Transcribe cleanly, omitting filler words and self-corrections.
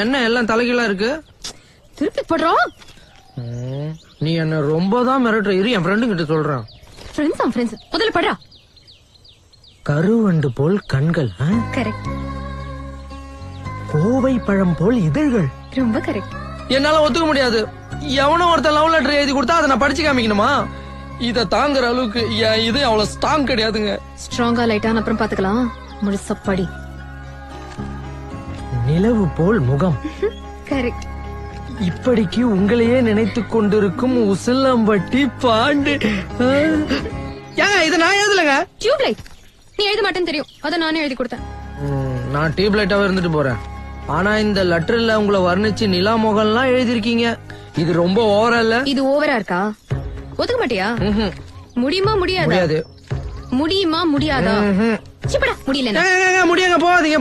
என்ன எல்லாம் தலைகீழா இருக்கு? திருப்பி படுறோம். நீ என்ன ரொம்ப தான் மிரட்டுற. இரு என் ஃப்ரெண்டு கிட்ட சொல்றேன். ஃப்ரெண்ட்ஸ் முதல்ல படுறா. கருவண்டு போல் கண்கள், கரெக்ட். கோவை பழம் போல் இதழ்கள். ரொம்ப கரெக்ட். என்னால ஒத்துக்க முடியாது. எவனோ ஒருத்தர் லவ் லெட்டர் எழுதி கொடுத்தா அதை நான் படிச்சு காமிக்கணுமா? இத தாங்குற அளவுக்கு இது அவ்வளவு ஸ்ட்ராங் கிடையாதுங்க. ஸ்ட்ராங்கா லைட்டான அப்புறம் பாத்துக்கலாம். முழுசா படி. நிலவு போல் முகம். கரெக்ட். இப்படிக்கு உங்களையே நினைத்துக் கொண்டிருக்கும் உசிலம்பட்டி பாண்டு. ஏங்க இத நான் எழுதலங்க. டியூப்லைட். நீ எழுத மாட்டேன்னு தெரியும், அத நானே எழுதி கொடுத்தேன். நான் டியூப்லைட்டாவே இருந்துட்டு போறேன். ஆனா இந்த லெட்டர்ல உங்களை வர்ணிச்சு நிலா முகம்லாம் எழுதிருக்கீங்க. இது ரொம்ப ஓவரா இல்ல? இது ஓவரா இருக்கா? ஒத்துக்க மாட்டியா? முடியுமா முடியாதா? முடியாது. முடியுமா முடியாதா? சிப்படா முடியல. முடியுங்க, போகாதீங்க.